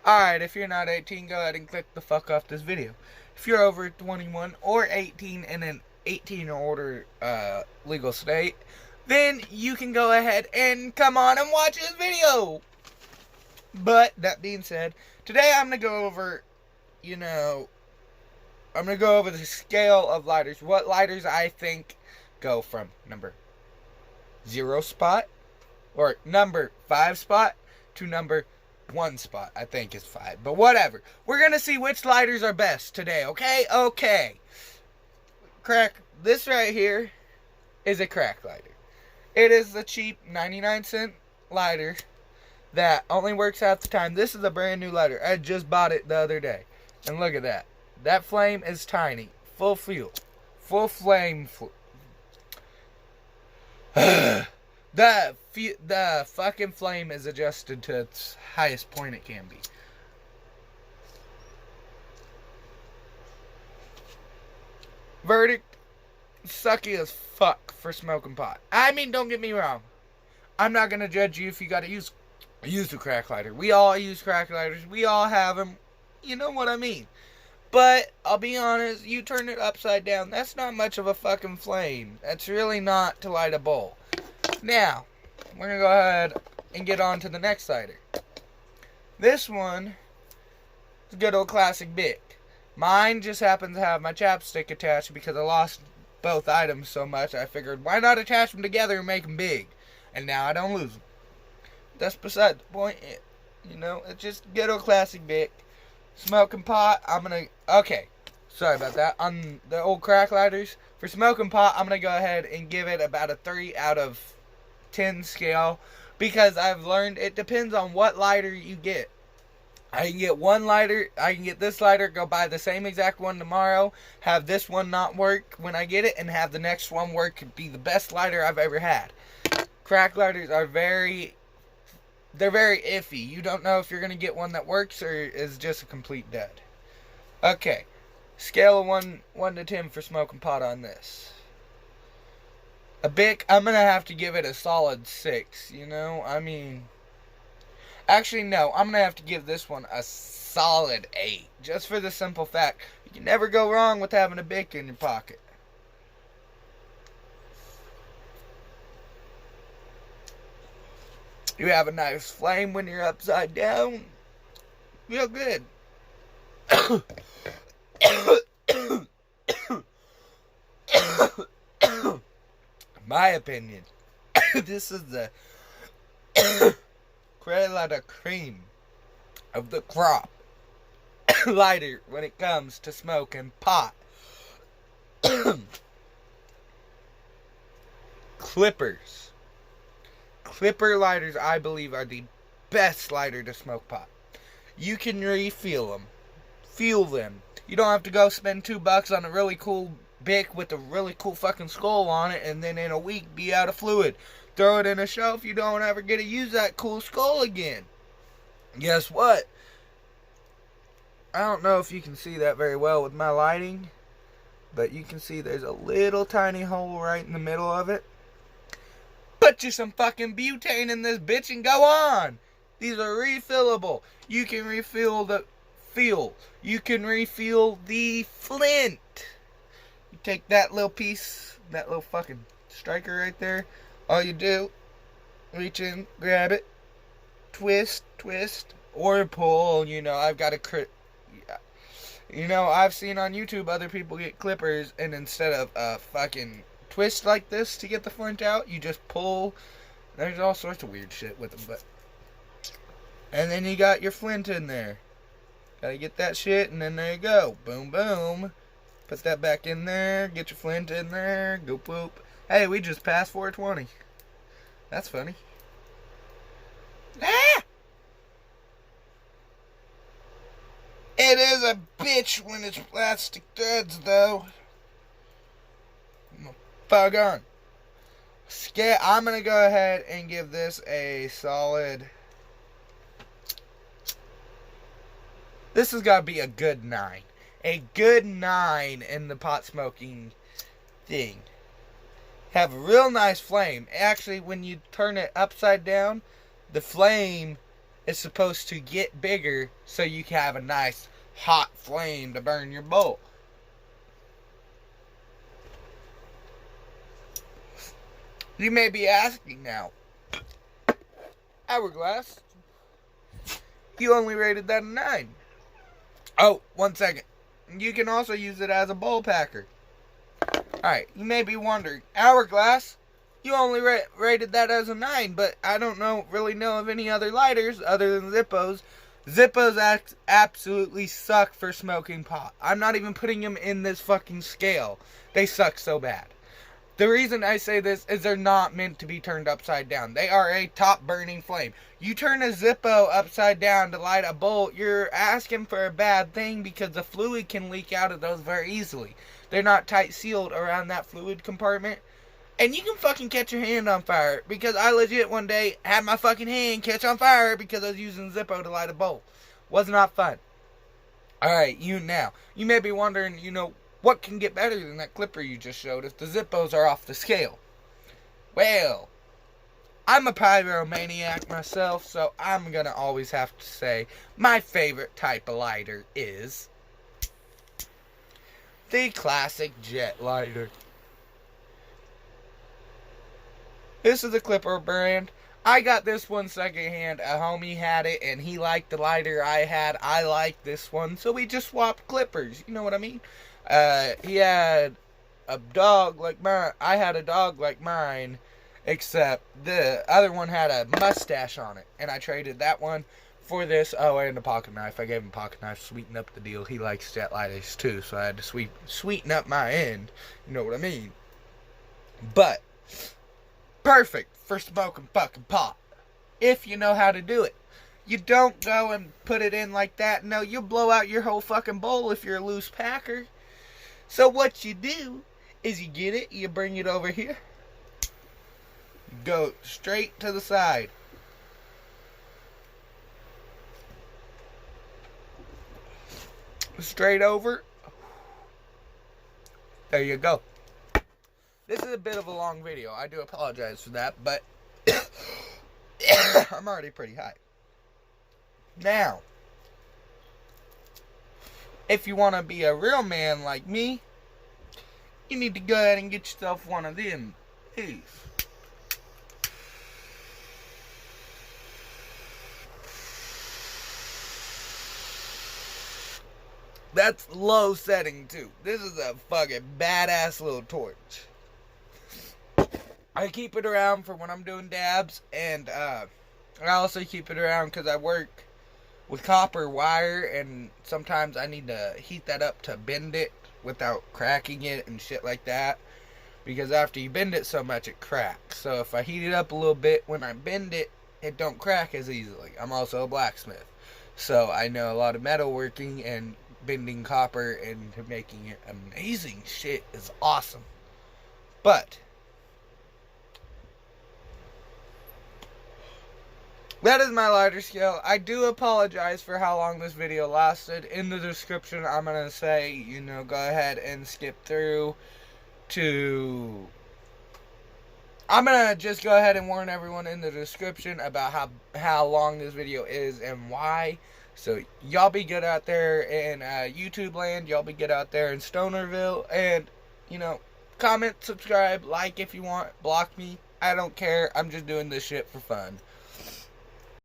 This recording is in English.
Alright, if you're not 18, go ahead and click the fuck off this video. If you're over 21 or 18 in an 18 or older legal state, then you can go ahead and come on and watch this video. But that being said, today I'm going to go over, the scale of lighters. What lighters I think go from number 0 spot or number 5 spot to number 1 spot. I think it's 5, but whatever. We're going to see which lighters are best today, okay? Okay. This right here is a crack lighter. It is the cheap 99-cent lighter that only works half the time. This is a brand new lighter. I just bought it the other day. And look at that. That flame is tiny. Full fuel. Full flame. The fucking flame is adjusted to its highest point it can be. Verdict: sucky as fuck for smoking pot. I mean, don't get me wrong. I'm not gonna judge you if you gotta use a crack lighter. We all use crack lighters. We all have them. You know what I mean. But I'll be honest, you turn it upside down, that's not much of a fucking flame. That's really not to light a bowl. Now, we're going to go ahead and get on to the next lighter. This one is a good old classic Bic. Mine just happens to have my chapstick attached because I lost both items so much. I figured, why not attach them together and make them big? And now I don't lose them. That's beside the point. It's just good old classic Bic. Smoking pot, okay, sorry about that. On the old crack lighters, for smoking pot, I'm going to go ahead and give it about a 3 out of 10 scale, because I've learned it depends on what lighter you get. I can get this lighter, go buy the same exact one tomorrow, have this one not work when I get it, and have the next one work, be the best lighter I've ever had. Crack lighters are they're very iffy. You don't know if you're going to get one that works or is just a complete dud. Okay. Scale of 1 to 10 for smoking pot on this. A Bic, I'm going to have to give it a solid 6, Actually, no. I'm going to have to give this one a solid 8. Just for the simple fact, you can never go wrong with having a Bic in your pocket. You have a nice flame when you're upside down. Real good. My opinion, this is the cream of the crop lighter when it comes to smoking pot. Clipper lighters, I believe, are the best lighter to smoke pot. You can refill them. Fuel them. You don't have to go spend $2 on a really cool Bic with a really cool fucking skull on it and then in a week be out of fluid. Throw it in a shelf, you don't ever get to use that cool skull again. Guess what? I don't know if you can see that very well with my lighting, but you can see there's a little tiny hole right in the middle of it. Put you some fucking butane in this bitch and go on. These are refillable. You can refill the fuel. You can refill the flint. You take that little piece, that little fucking striker right there. All you do, reach in, grab it, twist, or pull. I've got a I've seen on YouTube other people get clippers, and instead of fucking twist like this to get the flint out, you just pull. There's all sorts of weird shit with them, and then you got your flint in there. Gotta get that shit, and then there you go. Boom, boom. Put that back in there. Get your flint in there. Go poop. Hey, we just passed 420. That's funny. Ah! It is a bitch when it's plastic threads, though. Fog on. I'm going to go ahead and give this a solid... This has got to be a good 9. A good 9 in the pot smoking thing. Have a real nice flame. Actually, when you turn it upside down, the flame is supposed to get bigger so you can have a nice hot flame to burn your bowl. You may be asking now, Hourglass, you only rated that a 9. Oh, 1 second. You can also use it as a bowl packer. Alright, you may be wondering, Hourglass, you only rated that as a 9, but I don't really know of any other lighters other than Zippos. Zippos absolutely suck for smoking pot. I'm not even putting them in this fucking scale. They suck so bad. The reason I say this is they're not meant to be turned upside down. They are a top burning flame. You turn a Zippo upside down to light a bowl, you're asking for a bad thing because the fluid can leak out of those very easily. They're not tight sealed around that fluid compartment. And you can fucking catch your hand on fire. Because I legit one day had my fucking hand catch on fire because I was using Zippo to light a bowl. Was not fun. Alright, you may be wondering, what can get better than that clipper you just showed if the Zippos are off the scale? Well, I'm a pyromaniac myself, so I'm gonna always have to say my favorite type of lighter is the classic jet lighter. This is a Clipper brand. I got this one secondhand. A homie had it, and he liked the lighter I had. I liked this one, so we just swapped Clippers. You know what I mean? He had a dog like mine. I had a dog like mine, except the other one had a mustache on it, and I traded that one for this. Oh, and a pocket knife. I gave him a pocket knife, sweeten up the deal. He likes jet lighters too, so I had to sweeten up my end. You know what I mean? But perfect for smoking fucking pot, if you know how to do it. You don't go and put it in like that. No, you'll blow out your whole fucking bowl if you're a loose packer. So what you do is you get it, you bring it over here, go straight to the side. Straight over. There you go. This is a bit of a long video. I do apologize for that, but I'm already pretty high. Now, if you want to be a real man like me, you need to go ahead and get yourself one of them. These. That's low setting too. This is a fucking badass little torch. I keep it around for when I'm doing dabs, and I also keep it around because I work with copper wire, and sometimes I need to heat that up to bend it without cracking it and shit like that, because after you bend it so much it cracks. So if I heat it up a little bit when I bend it, it don't crack as easily. I'm also a blacksmith, so I know a lot of metalworking, and bending copper into making it amazing shit is awesome. But that is my lighter scale. I do apologize for how long this video lasted. In the description, I'm going to say, go ahead and skip through to... I'm going to just go ahead and warn everyone in the description about how long this video is and why. So, y'all be good out there in YouTube land. Y'all be good out there in Stonerville. And, comment, subscribe, like if you want, block me. I don't care. I'm just doing this shit for fun.